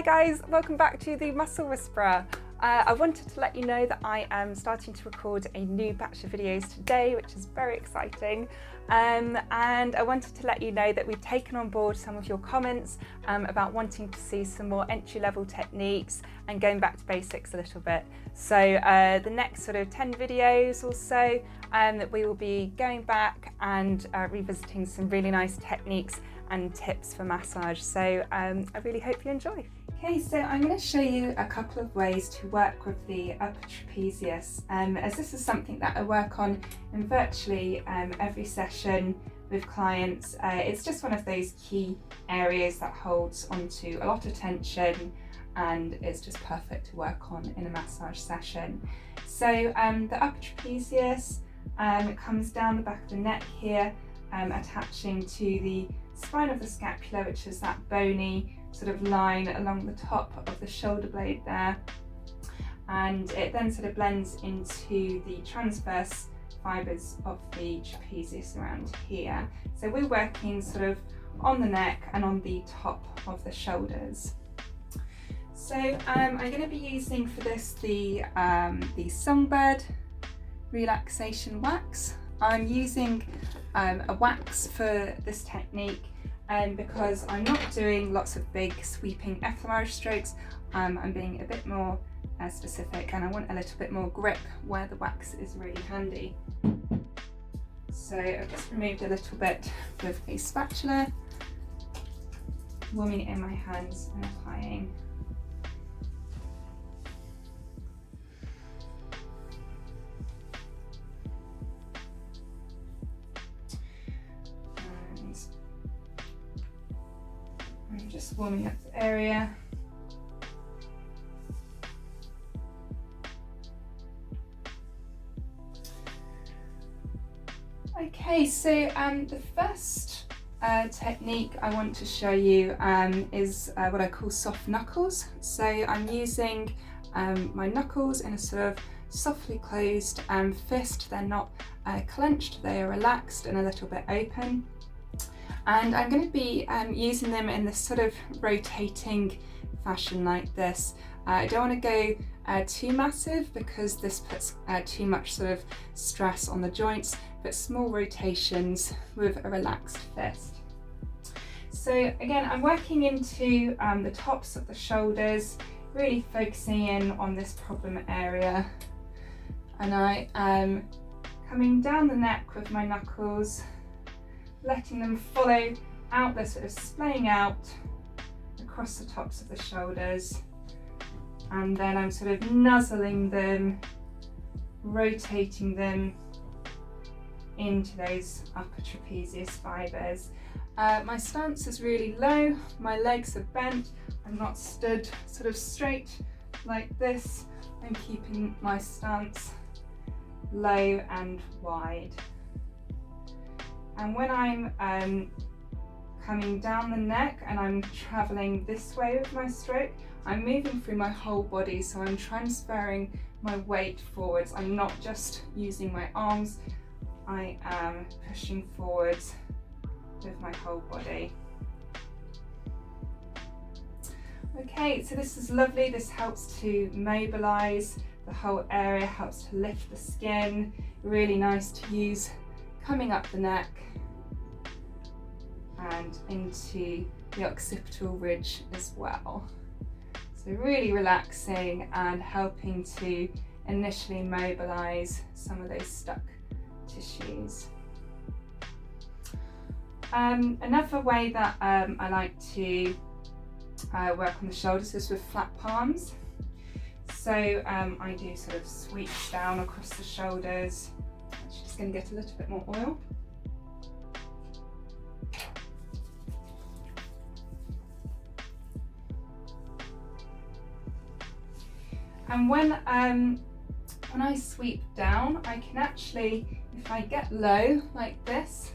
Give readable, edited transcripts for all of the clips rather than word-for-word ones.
guys, welcome back to the Muscle Whisperer. I wanted to let you know that I am starting to record a new batch of videos today, which is very exciting. And I wanted to let you know that we've taken on board some of your comments about wanting to see some more entry-level techniques and going back to basics a little bit. So the next sort of 10 videos or so, that we will be going back and revisiting some really nice techniques and tips for massage. So I really hope you enjoy. Okay, so I'm going to show you a couple of ways to work with the upper trapezius, as this is something that I work on in virtually every session with clients. It's just one of those key areas that holds onto a lot of tension and is just perfect to work on in a massage session. So the upper trapezius, it comes down the back of the neck here, attaching to the spine of the scapula, which is that bony sort of line along the top of the shoulder blade there, and it then sort of blends into the transverse fibres of the trapezius around here. So we're working sort of on the neck and on the top of the shoulders. So I'm going to be using for this the Songbird relaxation wax. I'm using a wax for this technique because I'm not doing lots of big sweeping effleurage strokes. I'm being a bit more specific, and I want a little bit more grip where the wax is really handy. So I've just removed a little bit with a spatula, warming it in my hands and applying. I'm just warming up the area. Okay, so the first technique I want to show you is what I call soft knuckles. So I'm using my knuckles in a sort of softly closed fist. They're not clenched, they are relaxed and a little bit open. And I'm going to be using them in this sort of rotating fashion like this. I don't want to go too massive because this puts too much sort of stress on the joints, but small rotations with a relaxed fist. So again, I'm working into the tops of the shoulders, really focusing in on this problem area. And I am coming down the neck with my knuckles, letting them follow out, they're sort of splaying out across the tops of the shoulders, and then I'm sort of nuzzling them, rotating them into those upper trapezius fibres. My stance is really low, my legs are bent, I'm not stood sort of straight like this, I'm keeping my stance low and wide. And when I'm coming down the neck and I'm travelling this way with my stroke, I'm moving through my whole body, so I'm transferring my weight forwards. I'm not just using my arms, I am pushing forwards with my whole body. Okay, so this is lovely. This helps to mobilise the whole area, helps to lift the skin. Really nice to use coming up the neck and into the occipital ridge as well. So really relaxing and helping to initially mobilise some of those stuck tissues. Another way that I like to work on the shoulders is with flat palms. So I do sort of sweeps down across the shoulders. Just going to get a little bit more oil. And when I sweep down, I can actually, if I get low like this,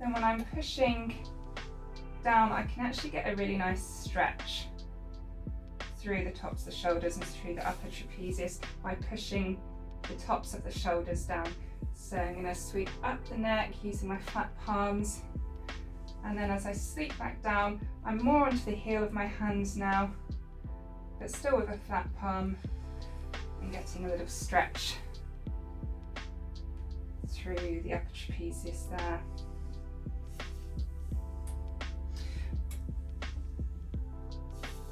then when I'm pushing down, I can actually get a really nice stretch through the tops of the shoulders and through the upper trapezius by pushing the tops of the shoulders down. So I'm going to sweep up the neck using my flat palms, and then as I sweep back down, I'm more onto the heel of my hands now, but still with a flat palm, and getting a little stretch through the upper trapezius there.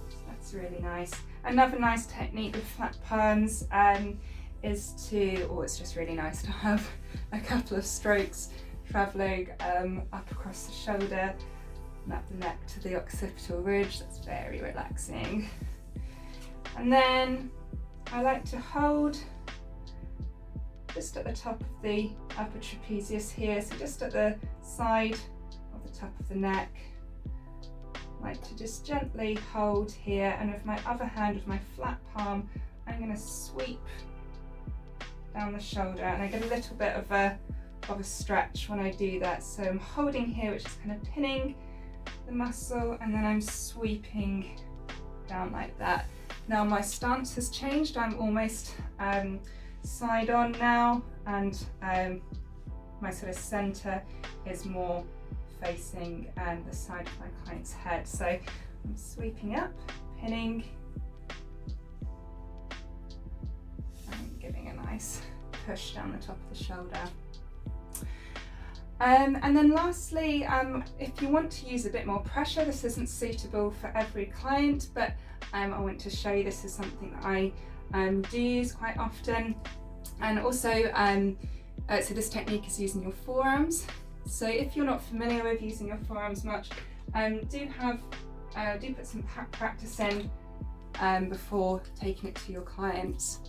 So that's really nice. Another nice technique with flat palms is to, it's just really nice to have a couple of strokes travelling up across the shoulder and up the neck to the occipital ridge. That's very relaxing. And then I like to hold just at the top of the upper trapezius here, so just at the side of the top of the neck. I like to just gently hold here, and with my other hand, with my flat palm, I'm going to sweep down the shoulder, and I get a little bit of a stretch when I do that. So I'm holding here, which is kind of pinning the muscle, and then I'm sweeping down like that. Now my stance has changed. I'm almost side on now, and my sort of center is more facing the side of my client's head. So I'm sweeping up, pinning, and giving a nice push down the top of the shoulder. And then lastly, if you want to use a bit more pressure, this isn't suitable for every client, but I want to show you this is something that I do use quite often. And also, so this technique is using your forearms. So if you're not familiar with using your forearms much, do put some practice in before taking it to your clients.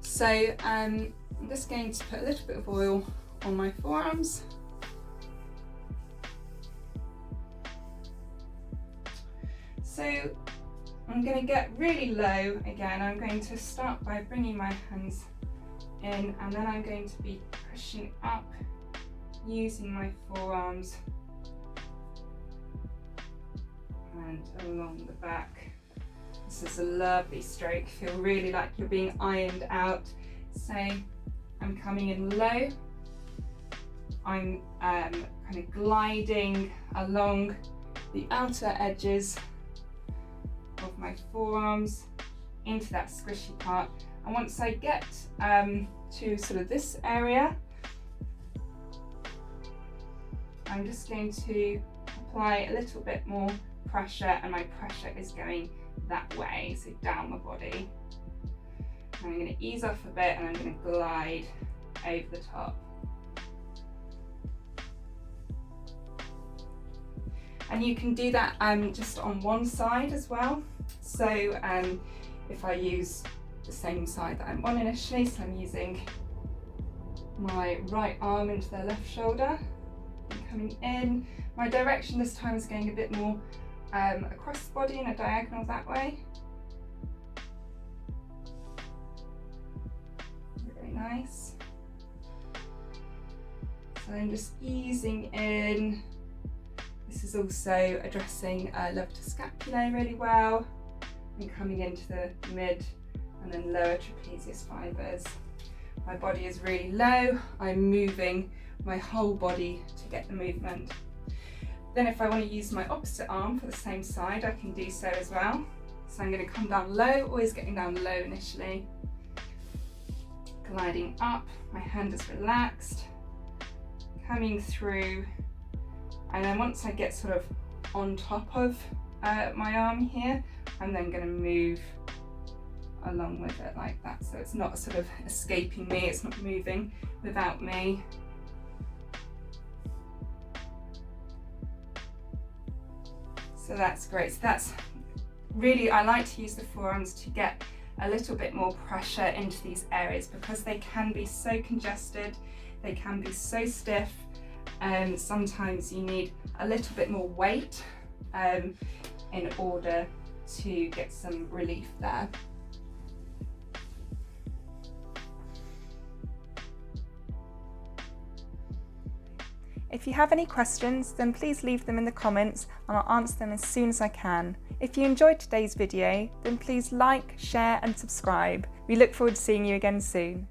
So I'm just going to put a little bit of oil on my forearms. So I'm going to get really low again. I'm going to start by bringing my hands in, and then I'm going to be pushing up using my forearms and along the back. This is a lovely stroke. Feel really like you're being ironed out. So I'm coming in low. I'm kind of gliding along the outer edges of my forearms into that squishy part. And once I get to sort of this area, I'm just going to apply a little bit more pressure, and my pressure is going that way, so down my body. And I'm going to ease off a bit, and I'm going to glide over the top. And you can do that just on one side as well. So if I use the same side that I'm on initially, so I'm using my right arm into the left shoulder, and coming in. My direction this time is going a bit more across the body in a diagonal that way. Very nice. So I'm just easing in. This is also addressing levator scapulae really well, and coming into the mid and then lower trapezius fibres. My body is really low. I'm moving my whole body to get the movement. Then if I want to use my opposite arm for the same side, I can do so as well. So I'm going to come down low, always getting down low initially. Gliding up, my hand is relaxed, coming through, and then once I get sort of on top of my arm here, I'm then going to move along with it like that. So it's not sort of escaping me, it's not moving without me. So that's great. So that's really, I like to use the forearms to get a little bit more pressure into these areas, because they can be so congested, they can be so stiff, and sometimes you need a little bit more weight in order to get some relief there. If you have any questions, then please leave them in the comments and I'll answer them as soon as I can. If you enjoyed today's video, then please like, share and subscribe. We look forward to seeing you again soon.